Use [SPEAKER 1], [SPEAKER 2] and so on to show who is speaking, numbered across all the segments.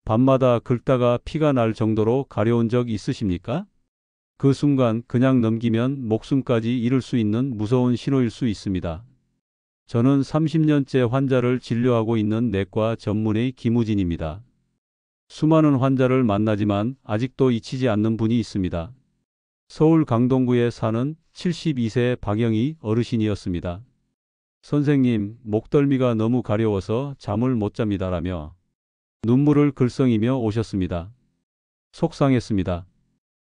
[SPEAKER 1] 밤마다 긁다가 피가 날 정도로 가려운 적 있으십니까? 그 순간 그냥 넘기면 목숨까지 잃을 수 있는 무서운 신호일 수 있습니다. 저는 30년째 환자를 진료하고 있는 내과 전문의 김우진입니다. 수많은 환자를 만나지만 아직도 잊히지 않는 분이 있습니다. 서울 강동구에 사는 72세 박영희 어르신이었습니다. 선생님, 목덜미가 너무 가려워서 잠을 못 잡니다라며 눈물을 글썽이며 오셨습니다. 속상했습니다.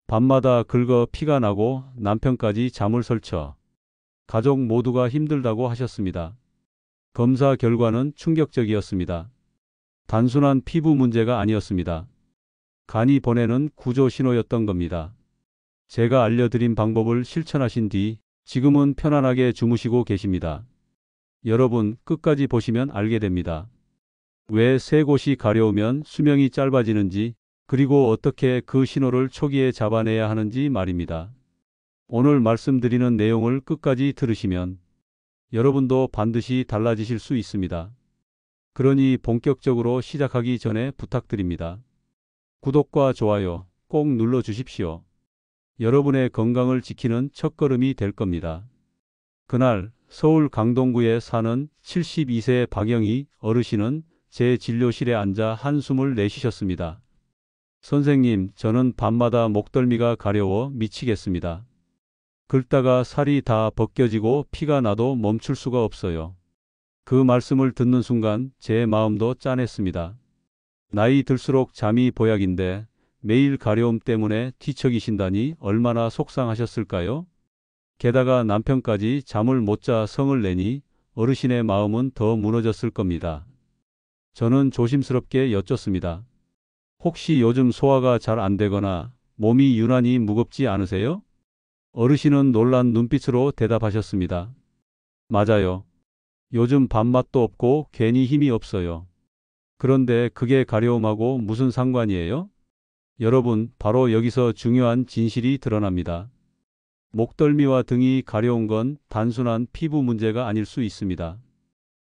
[SPEAKER 1] 밤마다 긁어 피가 나고 남편까지 잠을 설쳐 가족 모두가 힘들다고 하셨습니다. 검사 결과는 충격적이었습니다. 단순한 피부 문제가 아니었습니다. 간이 보내는 구조 신호였던 겁니다. 제가 알려드린 방법을 실천하신 뒤 지금은 편안하게 주무시고 계십니다. 여러분, 끝까지 보시면 알게 됩니다. 왜 세 곳이 가려우면 수명이 짧아지는지, 그리고 어떻게 그 신호를 초기에 잡아내야 하는지 말입니다. 오늘 말씀드리는 내용을 끝까지 들으시면 여러분도 반드시 달라지실 수 있습니다. 그러니 본격적으로 시작하기 전에 부탁드립니다. 구독과 좋아요 꼭 눌러 주십시오. 여러분의 건강을 지키는 첫걸음이 될 겁니다. 그날 서울 강동구에 사는 72세 박영희 어르신은 제 진료실에 앉아 한숨을 내쉬셨습니다. 선생님, 저는 밤마다 목덜미가 가려워 미치겠습니다. 긁다가 살이 다 벗겨지고 피가 나도 멈출 수가 없어요. 그 말씀을 듣는 순간 제 마음도 짠했습니다. 나이 들수록 잠이 보약인데 매일 가려움 때문에 뒤척이신다니 얼마나 속상하셨을까요? 게다가 남편까지 잠을 못 자 성을 내니 어르신의 마음은 더 무너졌을 겁니다. 저는 조심스럽게 여쭙습니다. 혹시 요즘 소화가 잘 안 되거나 몸이 유난히 무겁지 않으세요? 어르신은 놀란 눈빛으로 대답하셨습니다. 맞아요. 요즘 밥맛도 없고 괜히 힘이 없어요. 그런데 그게 가려움하고 무슨 상관이에요? 여러분, 바로 여기서 중요한 진실이 드러납니다. 목덜미와 등이 가려운 건 단순한 피부 문제가 아닐 수 있습니다.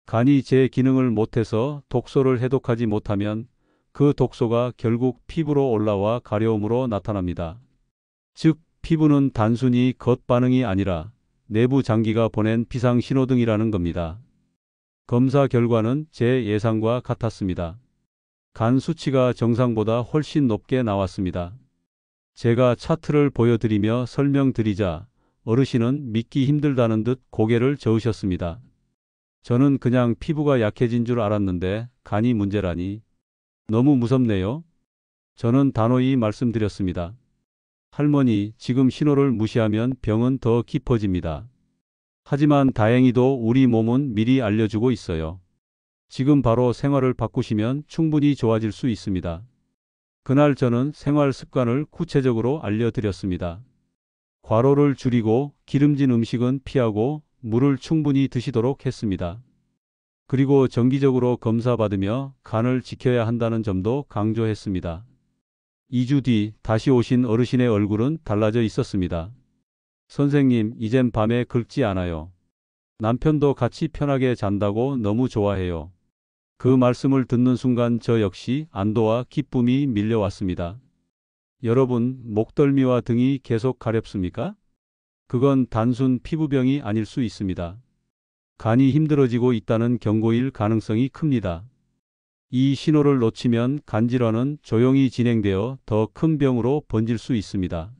[SPEAKER 1] 간이 제 기능을 못해서 독소를 해독하지 못하면 그 독소가 결국 피부로 올라와 가려움으로 나타납니다. 즉, 피부는 단순히 겉반응이 아니라 내부 장기가 보낸 비상신호등이라는 겁니다. 검사 결과는 제 예상과 같았습니다. 간 수치가 정상보다 훨씬 높게 나왔습니다. 제가 차트를 보여드리며 설명드리자 어르신은 믿기 힘들다는 듯 고개를 저으셨습니다. 저는 그냥 피부가 약해진 줄 알았는데 간이 문제라니 너무 무섭네요. 저는 단호히 말씀드렸습니다. 할머니, 지금 신호를 무시하면 병은 더 깊어집니다. 하지만 다행히도 우리 몸은 미리 알려주고 있어요. 지금 바로 생활을 바꾸시면 충분히 좋아질 수 있습니다. 그날 저는 생활 습관을 구체적으로 알려드렸습니다. 과로를 줄이고 기름진 음식은 피하고 물을 충분히 드시도록 했습니다. 그리고 정기적으로 검사받으며 간을 지켜야 한다는 점도 강조했습니다. 2주 뒤 다시 오신 어르신의 얼굴은 달라져 있었습니다. 선생님, 이젠 밤에 긁지 않아요. 남편도 같이 편하게 잔다고 너무 좋아해요. 그 말씀을 듣는 순간 저 역시 안도와 기쁨이 밀려왔습니다. 여러분, 목덜미와 등이 계속 가렵습니까? 그건 단순 피부병이 아닐 수 있습니다. 간이 힘들어지고 있다는 경고일 가능성이 큽니다. 이 신호를 놓치면 간질환은 조용히 진행되어 더 큰 병으로 번질 수 있습니다.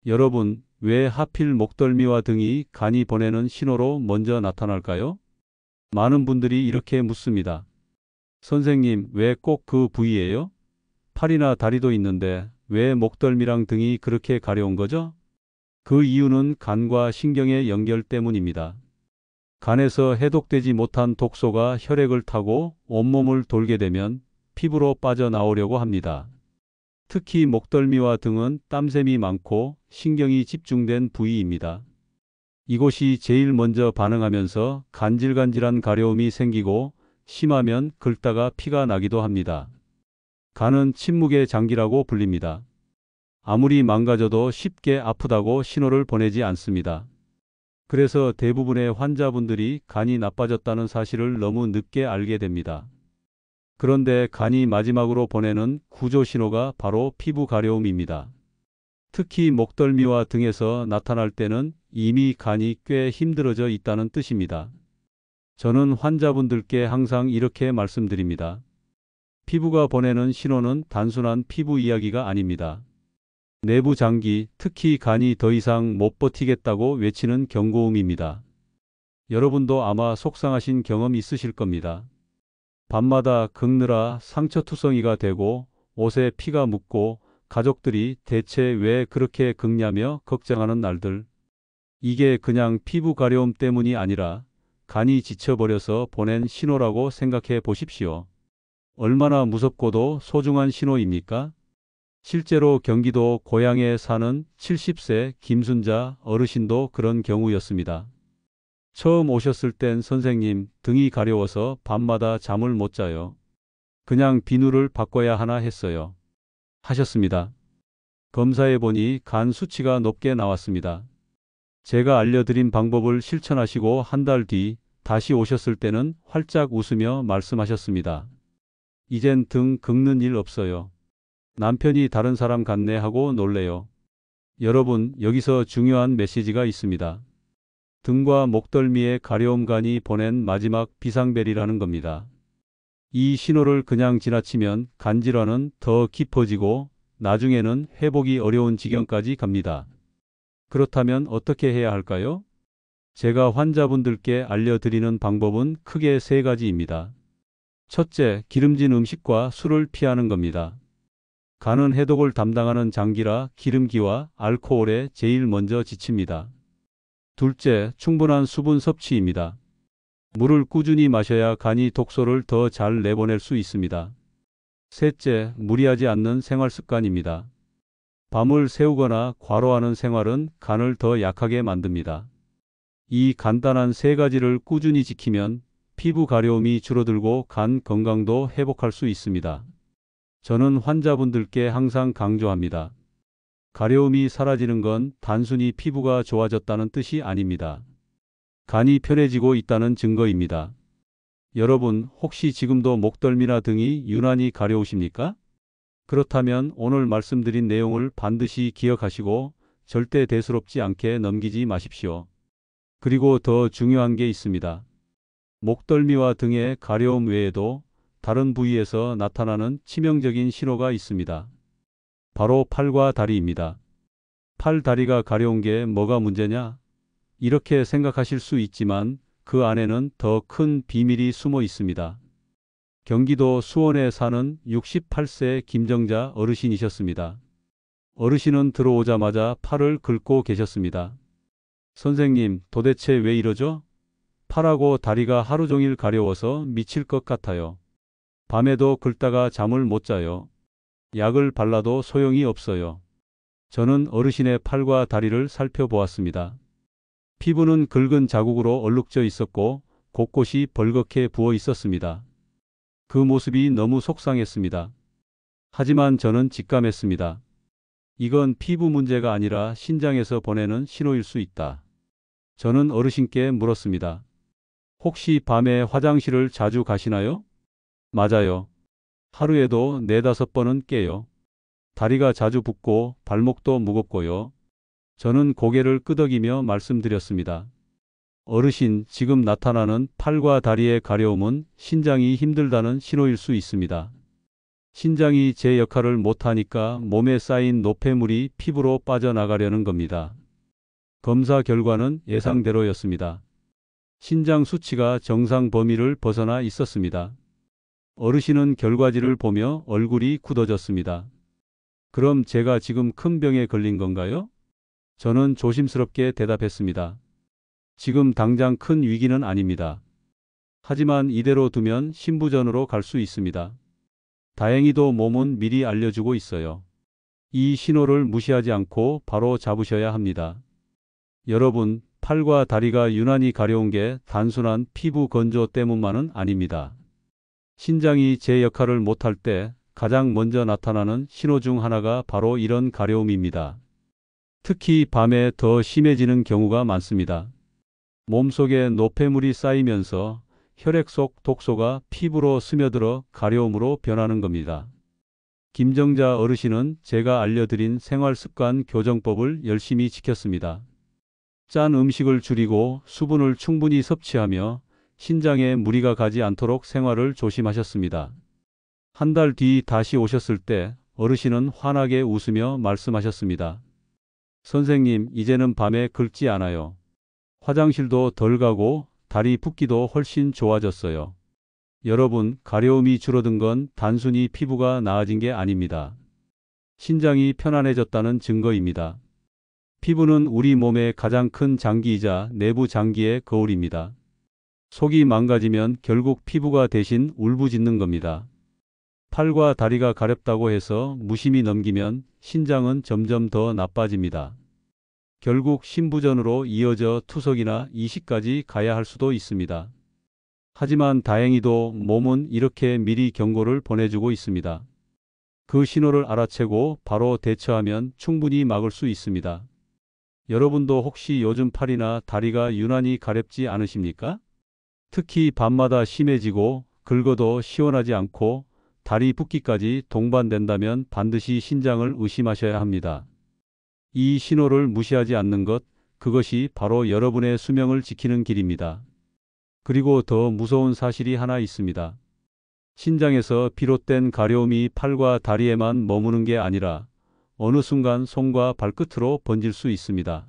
[SPEAKER 1] 여러분, 왜 하필 목덜미와 등이 간이 보내는 신호로 먼저 나타날까요? 많은 분들이 이렇게 묻습니다. 선생님, 왜 꼭 그 부위예요? 팔이나 다리도 있는데 왜 목덜미랑 등이 그렇게 가려운 거죠? 그 이유는 간과 신경의 연결 때문입니다. 간에서 해독되지 못한 독소가 혈액을 타고 온몸을 돌게 되면 피부로 빠져나오려고 합니다. 특히 목덜미와 등은 땀샘이 많고 신경이 집중된 부위입니다. 이곳이 제일 먼저 반응하면서 간질간질한 가려움이 생기고 심하면 긁다가 피가 나기도 합니다. 간은 침묵의 장기라고 불립니다. 아무리 망가져도 쉽게 아프다고 신호를 보내지 않습니다. 그래서 대부분의 환자분들이 간이 나빠졌다는 사실을 너무 늦게 알게 됩니다. 그런데 간이 마지막으로 보내는 구조 신호가 바로 피부 가려움입니다. 특히 목덜미와 등에서 나타날 때는 이미 간이 꽤 힘들어져 있다는 뜻입니다. 저는 환자분들께 항상 이렇게 말씀드립니다. 피부가 보내는 신호는 단순한 피부 이야기가 아닙니다. 내부 장기, 특히 간이 더 이상 못 버티겠다고 외치는 경고음입니다. 여러분도 아마 속상하신 경험 있으실 겁니다. 밤마다 긁느라 상처투성이가 되고 옷에 피가 묻고 가족들이 대체 왜 그렇게 긁냐며 걱정하는 날들. 이게 그냥 피부 가려움 때문이 아니라 간이 지쳐버려서 보낸 신호라고 생각해 보십시오. 얼마나 무섭고도 소중한 신호입니까? 실제로 경기도 고양에 사는 70세 김순자 어르신도 그런 경우였습니다. 처음 오셨을 땐 선생님, 등이 가려워서 밤마다 잠을 못 자요. 그냥 비누를 바꿔야 하나 했어요. 하셨습니다. 검사해 보니 간 수치가 높게 나왔습니다. 제가 알려드린 방법을 실천하시고 한 달 뒤 다시 오셨을 때는 활짝 웃으며 말씀하셨습니다. 이젠 등 긁는 일 없어요. 남편이 다른 사람 같네 하고 놀래요. 여러분, 여기서 중요한 메시지가 있습니다. 등과 목덜미의 가려움간이 보낸 마지막 비상벨이라는 겁니다. 이 신호를 그냥 지나치면 간질환은 더 깊어지고 나중에는 회복이 어려운 지경까지 갑니다. 그렇다면 어떻게 해야 할까요? 제가 환자분들께 알려드리는 방법은 크게 세 가지입니다. 첫째, 기름진 음식과 술을 피하는 겁니다. 간은 해독을 담당하는 장기라 기름기와 알코올에 제일 먼저 지칩니다. 둘째, 충분한 수분 섭취입니다. 물을 꾸준히 마셔야 간이 독소를 더 잘 내보낼 수 있습니다. 셋째, 무리하지 않는 생활 습관입니다. 밤을 새우거나 과로하는 생활은 간을 더 약하게 만듭니다. 이 간단한 세 가지를 꾸준히 지키면 피부 가려움이 줄어들고 간 건강도 회복할 수 있습니다. 저는 환자분들께 항상 강조합니다. 가려움이 사라지는 건 단순히 피부가 좋아졌다는 뜻이 아닙니다. 간이 편해지고 있다는 증거입니다. 여러분, 혹시 지금도 목덜미나 등이 유난히 가려우십니까? 그렇다면 오늘 말씀드린 내용을 반드시 기억하시고 절대 대수롭지 않게 넘기지 마십시오. 그리고 더 중요한 게 있습니다. 목덜미와 등의 가려움 외에도 다른 부위에서 나타나는 치명적인 신호가 있습니다. 바로 팔과 다리입니다. 팔, 다리가 가려운 게 뭐가 문제냐? 이렇게 생각하실 수 있지만 그 안에는 더 큰 비밀이 숨어 있습니다. 경기도 수원에 사는 68세 김정자 어르신이셨습니다. 어르신은 들어오자마자 팔을 긁고 계셨습니다. 선생님, 도대체 왜 이러죠? 팔하고 다리가 하루 종일 가려워서 미칠 것 같아요. 밤에도 긁다가 잠을 못 자요. 약을 발라도 소용이 없어요. 저는 어르신의 팔과 다리를 살펴보았습니다. 피부는 긁은 자국으로 얼룩져 있었고 곳곳이 벌겋게 부어 있었습니다. 그 모습이 너무 속상했습니다. 하지만 저는 직감했습니다. 이건 피부 문제가 아니라 신장에서 보내는 신호일 수 있다. 저는 어르신께 물었습니다. 혹시 밤에 화장실을 자주 가시나요? 맞아요. 하루에도 4~5번은 깨요. 다리가 자주 붓고 발목도 무겁고요. 저는 고개를 끄덕이며 말씀드렸습니다. 어르신, 지금 나타나는 팔과 다리의 가려움은 신장이 힘들다는 신호일 수 있습니다. 신장이 제 역할을 못하니까 몸에 쌓인 노폐물이 피부로 빠져나가려는 겁니다. 검사 결과는 예상대로였습니다. 신장 수치가 정상 범위를 벗어나 있었습니다. 어르신은 결과지를 보며 얼굴이 굳어졌습니다. 그럼 제가 지금 큰 병에 걸린 건가요? 저는 조심스럽게 대답했습니다. 지금 당장 큰 위기는 아닙니다. 하지만 이대로 두면 신부전으로 갈 수 있습니다. 다행히도 몸은 미리 알려주고 있어요. 이 신호를 무시하지 않고 바로 잡으셔야 합니다. 여러분, 팔과 다리가 유난히 가려운 게 단순한 피부 건조 때문만은 아닙니다. 신장이 제 역할을 못할 때 가장 먼저 나타나는 신호 중 하나가 바로 이런 가려움입니다. 특히 밤에 더 심해지는 경우가 많습니다. 몸속에 노폐물이 쌓이면서 혈액 속 독소가 피부로 스며들어 가려움으로 변하는 겁니다. 김정자 어르신은 제가 알려드린 생활습관 교정법을 열심히 지켰습니다. 짠 음식을 줄이고 수분을 충분히 섭취하며 신장에 무리가 가지 않도록 생활을 조심하셨습니다. 한 달 뒤 다시 오셨을 때 어르신은 환하게 웃으며 말씀하셨습니다. 선생님, 이제는 밤에 긁지 않아요. 화장실도 덜 가고 다리 붓기도 훨씬 좋아졌어요. 여러분, 가려움이 줄어든 건 단순히 피부가 나아진 게 아닙니다. 신장이 편안해졌다는 증거입니다. 피부는 우리 몸의 가장 큰 장기이자 내부 장기의 거울입니다. 속이 망가지면 결국 피부가 대신 울부짖는 겁니다. 팔과 다리가 가렵다고 해서 무심히 넘기면 신장은 점점 더 나빠집니다. 결국 신부전으로 이어져 투석이나 이식까지 가야 할 수도 있습니다. 하지만 다행히도 몸은 이렇게 미리 경고를 보내주고 있습니다. 그 신호를 알아채고 바로 대처하면 충분히 막을 수 있습니다. 여러분도 혹시 요즘 팔이나 다리가 유난히 가렵지 않으십니까? 특히 밤마다 심해지고 긁어도 시원하지 않고 다리 붓기까지 동반된다면 반드시 신장을 의심하셔야 합니다. 이 신호를 무시하지 않는 것, 그것이 바로 여러분의 수명을 지키는 길입니다. 그리고 더 무서운 사실이 하나 있습니다. 신장에서 비롯된 가려움이 팔과 다리에만 머무는 게 아니라 어느 순간 손과 발끝으로 번질 수 있습니다.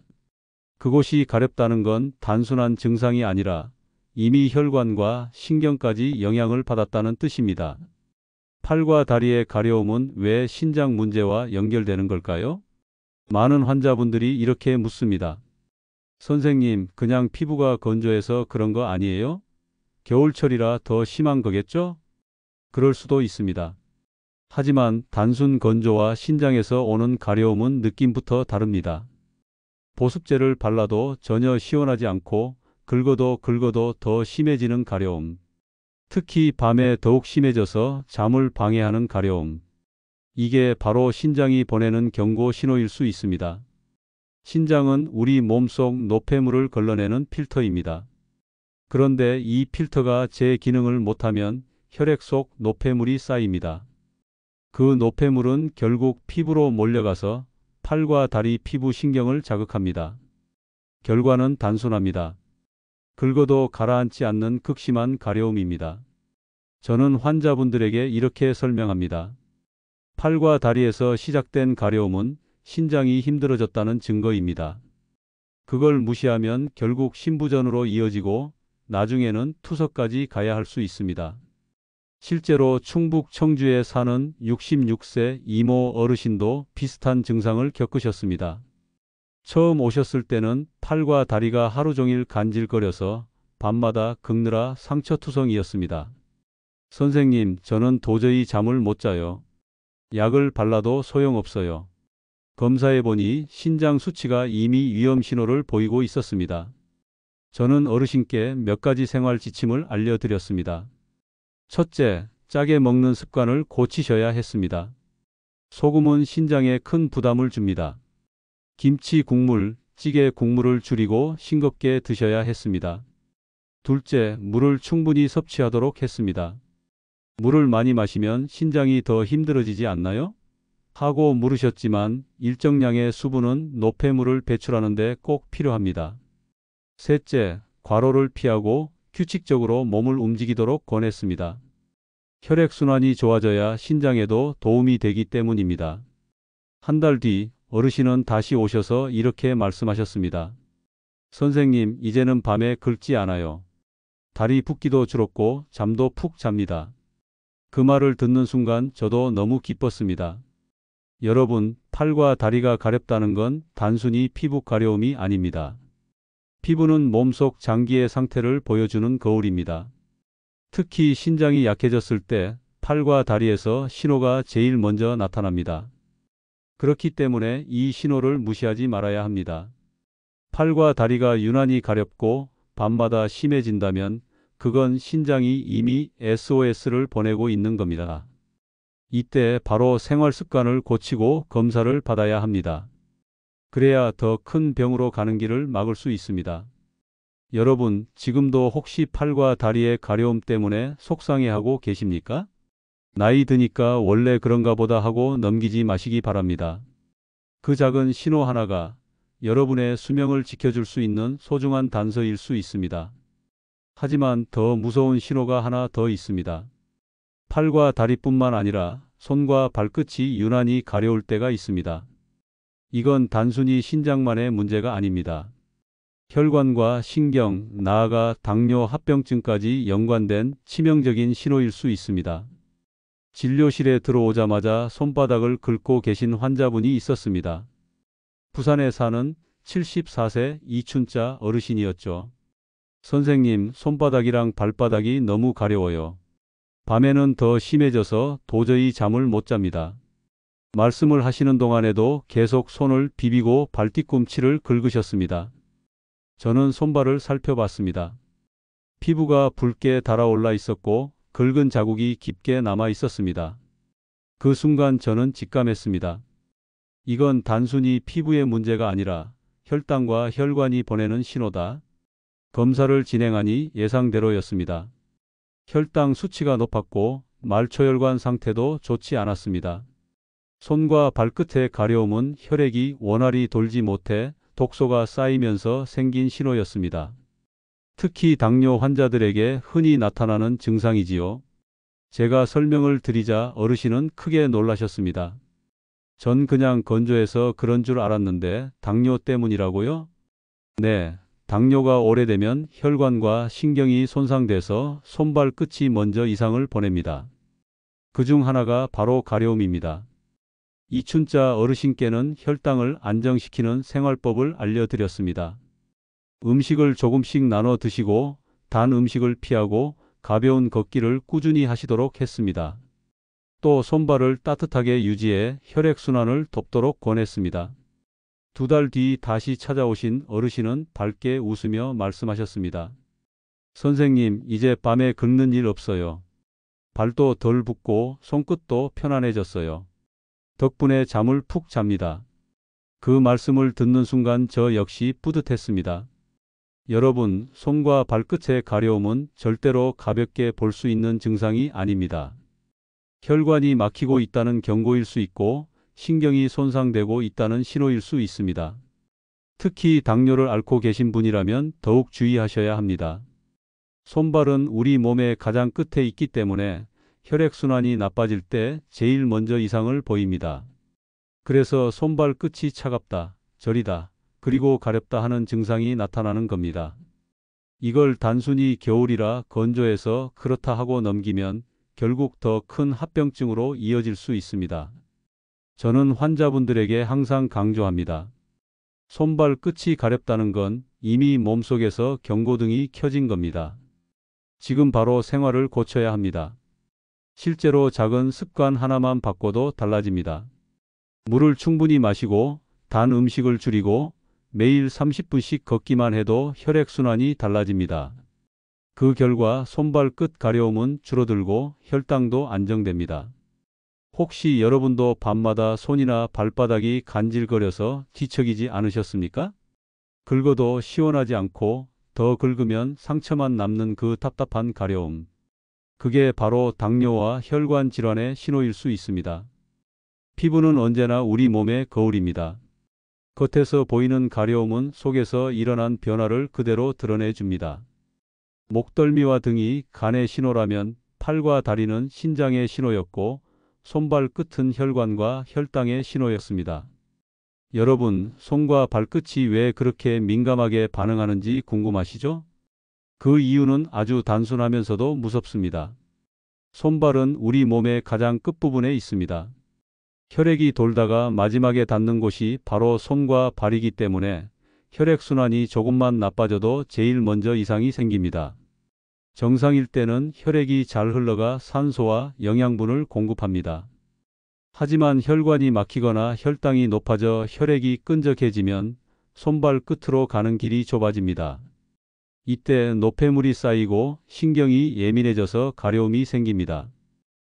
[SPEAKER 1] 그곳이 가렵다는 건 단순한 증상이 아니라 이미 혈관과 신경까지 영향을 받았다는 뜻입니다. 팔과 다리의 가려움은 왜 신장 문제와 연결되는 걸까요? 많은 환자분들이 이렇게 묻습니다. 선생님, 그냥 피부가 건조해서 그런 거 아니에요? 겨울철이라 더 심한 거겠죠? 그럴 수도 있습니다. 하지만 단순 건조와 신장에서 오는 가려움은 느낌부터 다릅니다. 보습제를 발라도 전혀 시원하지 않고 긁어도 더 심해지는 가려움. 특히 밤에 더욱 심해져서 잠을 방해하는 가려움. 이게 바로 신장이 보내는 경고 신호일 수 있습니다. 신장은 우리 몸속 노폐물을 걸러내는 필터입니다. 그런데 이 필터가 제 기능을 못하면 혈액 속 노폐물이 쌓입니다. 그 노폐물은 결국 피부로 몰려가서 팔과 다리 피부 신경을 자극합니다. 결과는 단순합니다. 긁어도 가라앉지 않는 극심한 가려움입니다. 저는 환자분들에게 이렇게 설명합니다. 팔과 다리에서 시작된 가려움은 신장이 힘들어졌다는 증거입니다. 그걸 무시하면 결국 신부전으로 이어지고 나중에는 투석까지 가야 할 수 있습니다. 실제로 충북 청주에 사는 66세 이모 어르신도 비슷한 증상을 겪으셨습니다. 처음 오셨을 때는 팔과 다리가 하루 종일 간질거려서 밤마다 긁느라 상처투성이었습니다. 선생님, 저는 도저히 잠을 못 자요. 약을 발라도 소용없어요. 검사해보니 신장 수치가 이미 위험 신호를 보이고 있었습니다. 저는 어르신께 몇 가지 생활 지침을 알려드렸습니다. 첫째, 짜게 먹는 습관을 고치셔야 했습니다. 소금은 신장에 큰 부담을 줍니다. 김치 국물, 찌개 국물을 줄이고 싱겁게 드셔야 했습니다. 둘째, 물을 충분히 섭취하도록 했습니다. 물을 많이 마시면 신장이 더 힘들어지지 않나요? 하고 물으셨지만 일정량의 수분은 노폐물을 배출하는 데 꼭 필요합니다. 셋째, 과로를 피하고 규칙적으로 몸을 움직이도록 권했습니다. 혈액순환이 좋아져야 신장에도 도움이 되기 때문입니다. 한 달 뒤 어르신은 다시 오셔서 이렇게 말씀하셨습니다. 선생님, 이제는 밤에 긁지 않아요. 다리 붓기도 줄었고 잠도 푹 잡니다. 그 말을 듣는 순간 저도 너무 기뻤습니다. 여러분, 팔과 다리가 가렵다는 건 단순히 피부 가려움이 아닙니다. 피부는 몸속 장기의 상태를 보여주는 거울입니다. 특히 신장이 약해졌을 때 팔과 다리에서 신호가 제일 먼저 나타납니다. 그렇기 때문에 이 신호를 무시하지 말아야 합니다. 팔과 다리가 유난히 가렵고 밤마다 심해진다면 그건 신장이 이미 SOS를 보내고 있는 겁니다. 이때 바로 생활 습관을 고치고 검사를 받아야 합니다. 그래야 더 큰 병으로 가는 길을 막을 수 있습니다. 여러분, 지금도 혹시 팔과 다리의 가려움 때문에 속상해하고 계십니까? 나이 드니까 원래 그런가 보다 하고 넘기지 마시기 바랍니다. 그 작은 신호 하나가 여러분의 수명을 지켜줄 수 있는 소중한 단서일 수 있습니다. 하지만 더 무서운 신호가 하나 더 있습니다. 팔과 다리뿐만 아니라 손과 발끝이 유난히 가려울 때가 있습니다. 이건 단순히 신장만의 문제가 아닙니다. 혈관과 신경, 나아가 당뇨 합병증까지 연관된 치명적인 신호일 수 있습니다. 진료실에 들어오자마자 손바닥을 긁고 계신 환자분이 있었습니다. 부산에 사는 74세 이춘자 어르신이었죠. 선생님, 손바닥이랑 발바닥이 너무 가려워요. 밤에는 더 심해져서 도저히 잠을 못 잡니다. 말씀을 하시는 동안에도 계속 손을 비비고 발뒤꿈치를 긁으셨습니다. 저는 손발을 살펴봤습니다. 피부가 붉게 달아올라 있었고 긁은 자국이 깊게 남아 있었습니다. 그 순간 저는 직감했습니다. 이건 단순히 피부의 문제가 아니라 혈당과 혈관이 보내는 신호다. 검사를 진행하니 예상대로였습니다. 혈당 수치가 높았고 말초혈관 상태도 좋지 않았습니다. 손과 발끝의 가려움은 혈액이 원활히 돌지 못해 독소가 쌓이면서 생긴 신호였습니다. 특히 당뇨 환자들에게 흔히 나타나는 증상이지요. 제가 설명을 드리자 어르신은 크게 놀라셨습니다. 전 그냥 건조해서 그런 줄 알았는데 당뇨 때문이라고요? 네, 당뇨가 오래되면 혈관과 신경이 손상돼서 손발 끝이 먼저 이상을 보냅니다. 그중 하나가 바로 가려움입니다. 이춘자 어르신께는 혈당을 안정시키는 생활법을 알려드렸습니다. 음식을 조금씩 나눠 드시고 단 음식을 피하고 가벼운 걷기를 꾸준히 하시도록 했습니다. 또 손발을 따뜻하게 유지해 혈액순환을 돕도록 권했습니다. 2달 뒤 다시 찾아오신 어르신은 밝게 웃으며 말씀하셨습니다. 선생님, 이제 밤에 긁는 일 없어요. 발도 덜 붓고 손끝도 편안해졌어요. 덕분에 잠을 푹 잡니다. 그 말씀을 듣는 순간 저 역시 뿌듯했습니다. 여러분, 손과 발끝의 가려움은 절대로 가볍게 볼 수 있는 증상이 아닙니다. 혈관이 막히고 있다는 경고일 수 있고 신경이 손상되고 있다는 신호일 수 있습니다. 특히 당뇨를 앓고 계신 분이라면 더욱 주의하셔야 합니다. 손발은 우리 몸의 가장 끝에 있기 때문에 혈액순환이 나빠질 때 제일 먼저 이상을 보입니다. 그래서 손발 끝이 차갑다, 저리다, 그리고 가렵다 하는 증상이 나타나는 겁니다. 이걸 단순히 겨울이라 건조해서 그렇다 하고 넘기면 결국 더 큰 합병증으로 이어질 수 있습니다. 저는 환자분들에게 항상 강조합니다. 손발 끝이 가렵다는 건 이미 몸속에서 경고등이 켜진 겁니다. 지금 바로 생활을 고쳐야 합니다. 실제로 작은 습관 하나만 바꿔도 달라집니다. 물을 충분히 마시고 단 음식을 줄이고 매일 30분씩 걷기만 해도 혈액순환이 달라집니다. 그 결과 손발 끝 가려움은 줄어들고 혈당도 안정됩니다. 혹시 여러분도 밤마다 손이나 발바닥이 간질거려서 뒤척이지 않으셨습니까? 긁어도 시원하지 않고 더 긁으면 상처만 남는 그 답답한 가려움. 그게 바로 당뇨와 혈관 질환의 신호일 수 있습니다. 피부는 언제나 우리 몸의 거울입니다. 겉에서 보이는 가려움은 속에서 일어난 변화를 그대로 드러내줍니다. 목덜미와 등이 간의 신호라면 팔과 다리는 신장의 신호였고 손발 끝은 혈관과 혈당의 신호였습니다. 여러분, 손과 발끝이 왜 그렇게 민감하게 반응하는지 궁금하시죠? 그 이유는 아주 단순하면서도 무섭습니다. 손발은 우리 몸의 가장 끝부분에 있습니다. 혈액이 돌다가 마지막에 닿는 곳이 바로 손과 발이기 때문에 혈액순환이 조금만 나빠져도 제일 먼저 이상이 생깁니다. 정상일 때는 혈액이 잘 흘러가 산소와 영양분을 공급합니다. 하지만 혈관이 막히거나 혈당이 높아져 혈액이 끈적해지면 손발 끝으로 가는 길이 좁아집니다. 이때 노폐물이 쌓이고 신경이 예민해져서 가려움이 생깁니다.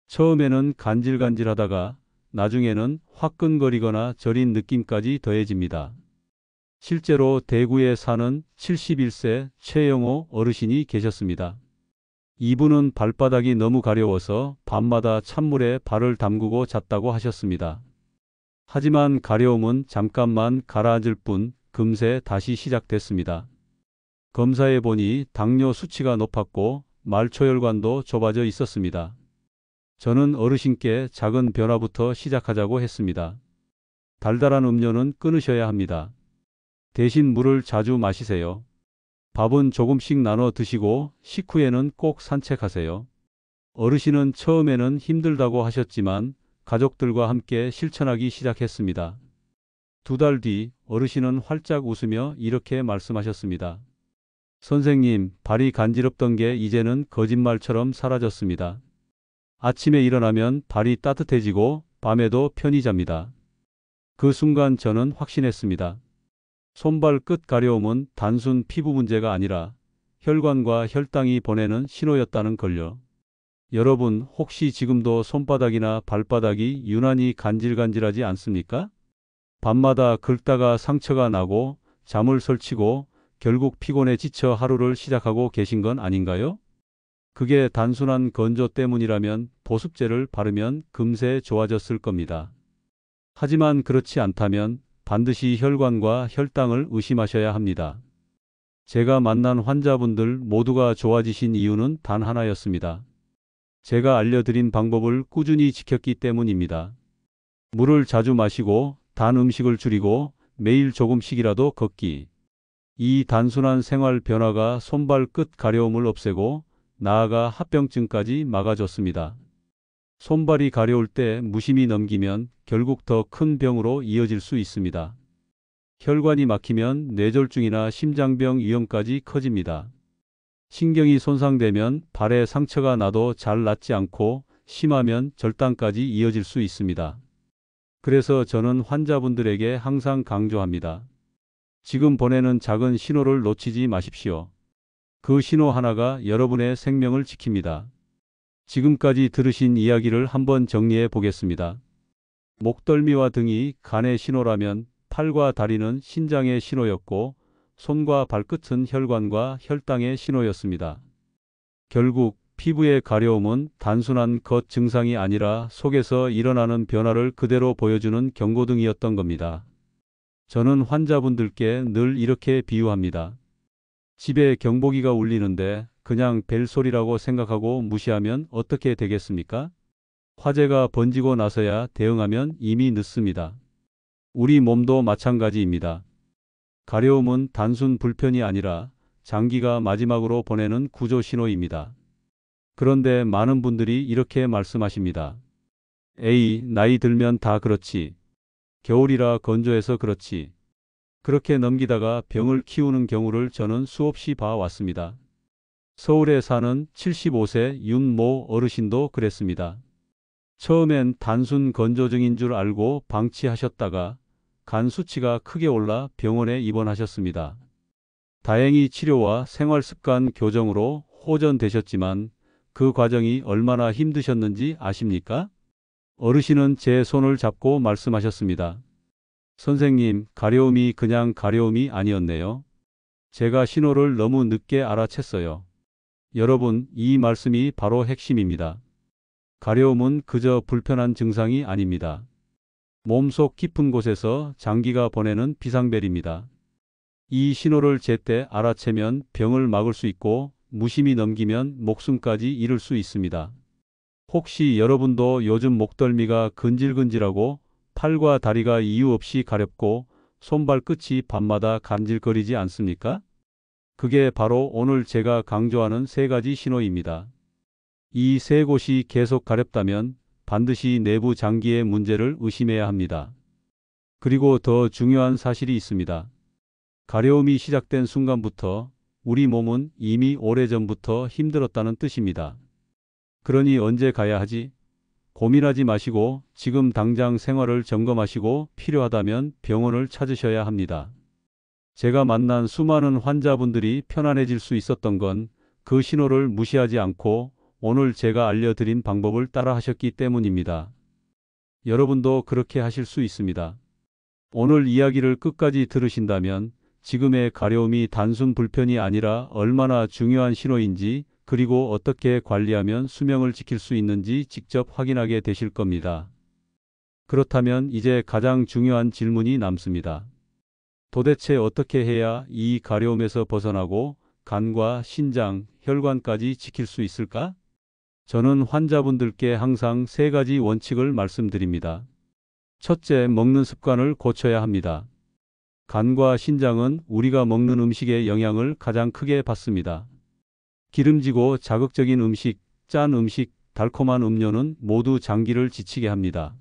[SPEAKER 1] 처음에는 간질간질하다가 나중에는 화끈거리거나 저린 느낌까지 더해집니다. 실제로 대구에 사는 71세 최영호 어르신이 계셨습니다. 이분은 발바닥이 너무 가려워서 밤마다 찬물에 발을 담그고 잤다고 하셨습니다. 하지만 가려움은 잠깐만 가라앉을 뿐 금세 다시 시작됐습니다. 검사해 보니 당뇨 수치가 높았고 말초혈관도 좁아져 있었습니다. 저는 어르신께 작은 변화부터 시작하자고 했습니다. 달달한 음료는 끊으셔야 합니다. 대신 물을 자주 마시세요. 밥은 조금씩 나눠 드시고 식후에는 꼭 산책하세요. 어르신은 처음에는 힘들다고 하셨지만 가족들과 함께 실천하기 시작했습니다. 2달 뒤 어르신은 활짝 웃으며 이렇게 말씀하셨습니다. 선생님, 발이 간지럽던 게 이제는 거짓말처럼 사라졌습니다. 아침에 일어나면 발이 따뜻해지고 밤에도 편히 잡니다. 그 순간 저는 확신했습니다. 손발 끝 가려움은 단순 피부 문제가 아니라 혈관과 혈당이 보내는 신호였다는 걸요. 여러분, 혹시 지금도 손바닥이나 발바닥이 유난히 간질간질하지 않습니까? 밤마다 긁다가 상처가 나고 잠을 설치고 결국 피곤해 지쳐 하루를 시작하고 계신 건 아닌가요? 그게 단순한 건조 때문이라면 보습제를 바르면 금세 좋아졌을 겁니다. 하지만 그렇지 않다면 반드시 혈관과 혈당을 의심하셔야 합니다. 제가 만난 환자분들 모두가 좋아지신 이유는 단 하나였습니다. 제가 알려드린 방법을 꾸준히 지켰기 때문입니다. 물을 자주 마시고 단 음식을 줄이고 매일 조금씩이라도 걷기. 이 단순한 생활 변화가 손발 끝 가려움을 없애고 나아가 합병증까지 막아줬습니다. 손발이 가려울 때 무심히 넘기면 결국 더 큰 병으로 이어질 수 있습니다. 혈관이 막히면 뇌졸중이나 심장병 위험까지 커집니다. 신경이 손상되면 발에 상처가 나도 잘 낫지 않고 심하면 절단까지 이어질 수 있습니다. 그래서 저는 환자분들에게 항상 강조합니다. 지금 보내는 작은 신호를 놓치지 마십시오. 그 신호 하나가 여러분의 생명을 지킵니다. 지금까지 들으신 이야기를 한번 정리해 보겠습니다. 목덜미와 등이 간의 신호라면 팔과 다리는 신장의 신호였고 손과 발끝은 혈관과 혈당의 신호였습니다. 결국 피부의 가려움은 단순한 겉 증상이 아니라 속에서 일어나는 변화를 그대로 보여주는 경고등이었던 겁니다. 저는 환자분들께 늘 이렇게 비유합니다. 집에 경보기가 울리는데 그냥 벨소리라고 생각하고 무시하면 어떻게 되겠습니까? 화재가 번지고 나서야 대응하면 이미 늦습니다. 우리 몸도 마찬가지입니다. 가려움은 단순 불편이 아니라 장기가 마지막으로 보내는 구조 신호입니다. 그런데 많은 분들이 이렇게 말씀하십니다. 에이, 나이 들면 다 그렇지. 겨울이라 건조해서 그렇지. 그렇게 넘기다가 병을 키우는 경우를 저는 수없이 봐왔습니다. 서울에 사는 75세 윤모 어르신도 그랬습니다. 처음엔 단순 건조증인 줄 알고 방치하셨다가 간 수치가 크게 올라 병원에 입원하셨습니다. 다행히 치료와 생활습관 교정으로 호전되셨지만 그 과정이 얼마나 힘드셨는지 아십니까? 어르신은 제 손을 잡고 말씀하셨습니다. 선생님, 가려움이 그냥 가려움이 아니었네요. 제가 신호를 너무 늦게 알아챘어요. 여러분, 이 말씀이 바로 핵심입니다. 가려움은 그저 불편한 증상이 아닙니다. 몸속 깊은 곳에서 장기가 보내는 비상벨입니다. 이 신호를 제때 알아채면 병을 막을 수 있고 무심히 넘기면 목숨까지 잃을 수 있습니다. 혹시 여러분도 요즘 목덜미가 근질근질하고 팔과 다리가 이유 없이 가렵고 손발끝이 밤마다 간질거리지 않습니까? 그게 바로 오늘 제가 강조하는 3가지 신호입니다. 이 3곳이 계속 가렵다면 반드시 내부 장기의 문제를 의심해야 합니다. 그리고 더 중요한 사실이 있습니다. 가려움이 시작된 순간부터 우리 몸은 이미 오래전부터 힘들었다는 뜻입니다. 그러니 언제 가야 하지? 고민하지 마시고 지금 당장 생활을 점검하시고 필요하다면 병원을 찾으셔야 합니다. 제가 만난 수많은 환자분들이 편안해질 수 있었던 건 그 신호를 무시하지 않고 오늘 제가 알려드린 방법을 따라 하셨기 때문입니다. 여러분도 그렇게 하실 수 있습니다. 오늘 이야기를 끝까지 들으신다면 지금의 가려움이 단순 불편이 아니라 얼마나 중요한 신호인지, 그리고 어떻게 관리하면 수명을 지킬 수 있는지 직접 확인하게 되실 겁니다. 그렇다면 이제 가장 중요한 질문이 남습니다. 도대체 어떻게 해야 이 가려움에서 벗어나고 간과 신장, 혈관까지 지킬 수 있을까? 저는 환자분들께 항상 세 가지 원칙을 말씀드립니다. 첫째, 먹는 습관을 고쳐야 합니다. 간과 신장은 우리가 먹는 음식의 영향을 가장 크게 받습니다. 기름지고 자극적인 음식, 짠 음식, 달콤한 음료는 모두 장기를 지치게 합니다.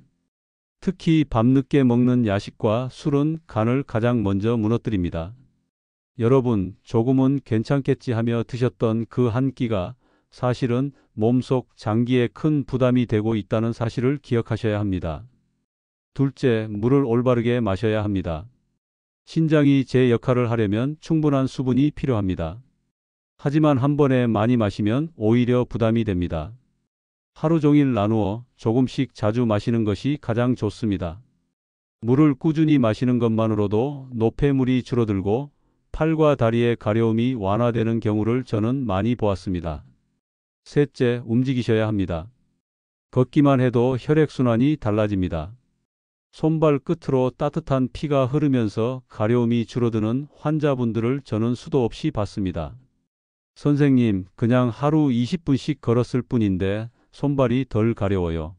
[SPEAKER 1] 특히 밤늦게 먹는 야식과 술은 간을 가장 먼저 무너뜨립니다. 여러분, 조금은 괜찮겠지 하며 드셨던 그 한 끼가 사실은 몸속 장기에 큰 부담이 되고 있다는 사실을 기억하셔야 합니다. 둘째, 물을 올바르게 마셔야 합니다. 신장이 제 역할을 하려면 충분한 수분이 필요합니다. 하지만 한 번에 많이 마시면 오히려 부담이 됩니다. 하루 종일 나누어 조금씩 자주 마시는 것이 가장 좋습니다. 물을 꾸준히 마시는 것만으로도 노폐물이 줄어들고 팔과 다리의 가려움이 완화되는 경우를 저는 많이 보았습니다. 셋째, 움직이셔야 합니다. 걷기만 해도 혈액순환이 달라집니다. 손발 끝으로 따뜻한 피가 흐르면서 가려움이 줄어드는 환자분들을 저는 수도 없이 봤습니다. 선생님, 그냥 하루 20분씩 걸었을 뿐인데 손발이 덜 가려워요.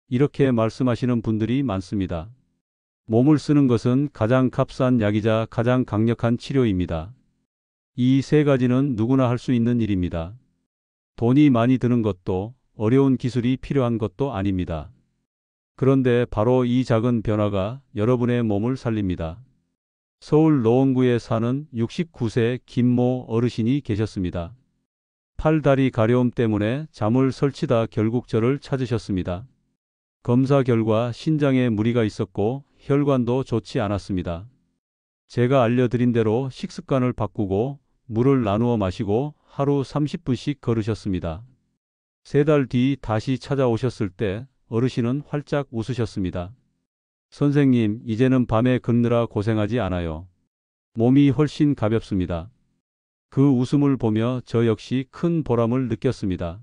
[SPEAKER 1] 이렇게 말씀하시는 분들이 많습니다. 몸을 쓰는 것은 가장 값싼 약이자 가장 강력한 치료입니다. 이 세 가지는 누구나 할 수 있는 일입니다. 돈이 많이 드는 것도 어려운 기술이 필요한 것도 아닙니다. 그런데 바로 이 작은 변화가 여러분의 몸을 살립니다. 서울 노원구에 사는 69세 김모 어르신이 계셨습니다. 팔다리 가려움 때문에 잠을 설치다 결국 저를 찾으셨습니다. 검사 결과 신장에 무리가 있었고 혈관도 좋지 않았습니다. 제가 알려드린 대로 식습관을 바꾸고 물을 나누어 마시고 하루 30분씩 걸으셨습니다. 3달 뒤 다시 찾아오셨을 때 어르신은 활짝 웃으셨습니다. 선생님, 이제는 밤에 걷느라 고생하지 않아요. 몸이 훨씬 가볍습니다. 그 웃음을 보며 저 역시 큰 보람을 느꼈습니다.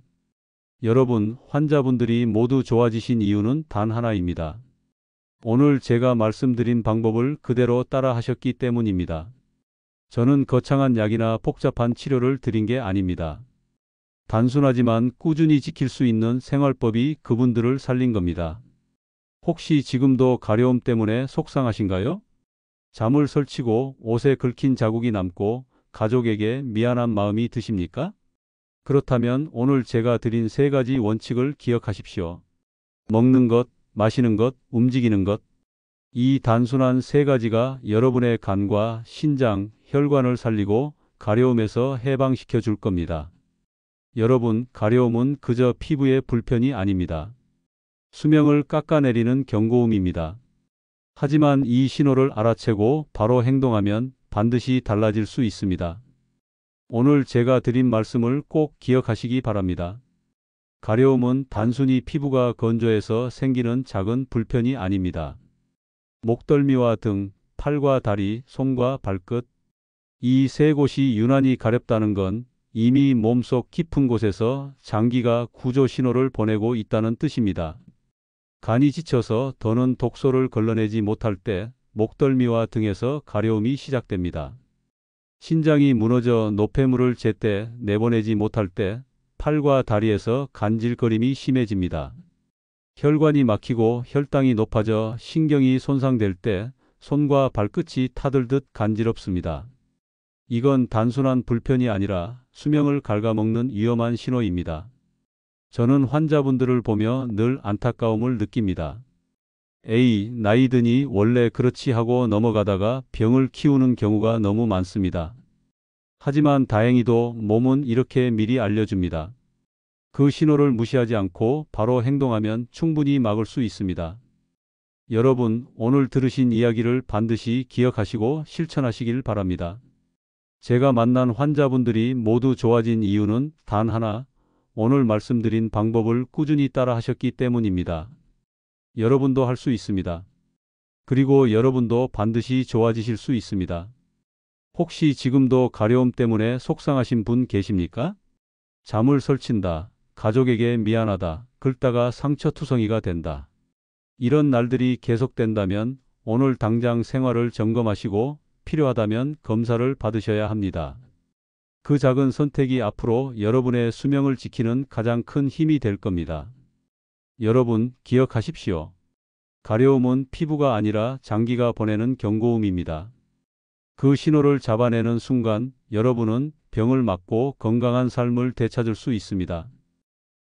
[SPEAKER 1] 여러분, 환자분들이 모두 좋아지신 이유는 단 하나입니다. 오늘 제가 말씀드린 방법을 그대로 따라 하셨기 때문입니다. 저는 거창한 약이나 복잡한 치료를 드린 게 아닙니다. 단순하지만 꾸준히 지킬 수 있는 생활법이 그분들을 살린 겁니다. 혹시 지금도 가려움 때문에 속상하신가요? 잠을 설치고 옷에 긁힌 자국이 남고 가족에게 미안한 마음이 드십니까? 그렇다면 오늘 제가 드린 세 가지 원칙을 기억하십시오. 먹는 것, 마시는 것, 움직이는 것. 이 단순한 세 가지가 여러분의 간과 신장, 혈관을 살리고 가려움에서 해방시켜 줄 겁니다. 여러분, 가려움은 그저 피부의 불편이 아닙니다. 수명을 깎아내리는 경고음입니다. 하지만 이 신호를 알아채고 바로 행동하면 반드시 달라질 수 있습니다. 오늘 제가 드린 말씀을 꼭 기억하시기 바랍니다. 가려움은 단순히 피부가 건조해서 생기는 작은 불편이 아닙니다. 목덜미와 등, 팔과 다리, 손과 발끝, 이 세 곳이 유난히 가렵다는 건 이미 몸속 깊은 곳에서 장기가 구조 신호를 보내고 있다는 뜻입니다. 간이 지쳐서 더는 독소를 걸러내지 못할 때 목덜미와 등에서 가려움이 시작됩니다. 신장이 무너져 노폐물을 제때 내보내지 못할 때 팔과 다리에서 간질거림이 심해집니다. 혈관이 막히고 혈당이 높아져 신경이 손상될 때 손과 발끝이 타들듯 간지럽습니다. 이건 단순한 불편이 아니라 수명을 갉아먹는 위험한 신호입니다. 저는 환자분들을 보며 늘 안타까움을 느낍니다. 에이, 나이 드니 원래 그렇지 하고 넘어가다가 병을 키우는 경우가 너무 많습니다. 하지만 다행히도 몸은 이렇게 미리 알려줍니다. 그 신호를 무시하지 않고 바로 행동하면 충분히 막을 수 있습니다. 여러분, 오늘 들으신 이야기를 반드시 기억하시고 실천하시길 바랍니다. 제가 만난 환자분들이 모두 좋아진 이유는 단 하나, 오늘 말씀드린 방법을 꾸준히 따라 하셨기 때문입니다. 여러분도 할 수 있습니다. 그리고 여러분도 반드시 좋아지실 수 있습니다. 혹시 지금도 가려움 때문에 속상하신 분 계십니까? 잠을 설친다. 가족에게 미안하다. 긁다가 상처투성이가 된다. 이런 날들이 계속된다면 오늘 당장 생활을 점검하시고 필요하다면 검사를 받으셔야 합니다. 그 작은 선택이 앞으로 여러분의 수명을 지키는 가장 큰 힘이 될 겁니다. 여러분, 기억하십시오. 가려움은 피부가 아니라 장기가 보내는 경고음입니다. 그 신호를 잡아내는 순간 여러분은 병을 막고 건강한 삶을 되찾을 수 있습니다.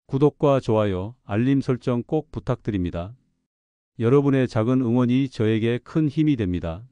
[SPEAKER 1] 구독과 좋아요, 알림 설정 꼭 부탁드립니다. 여러분의 작은 응원이 저에게 큰 힘이 됩니다.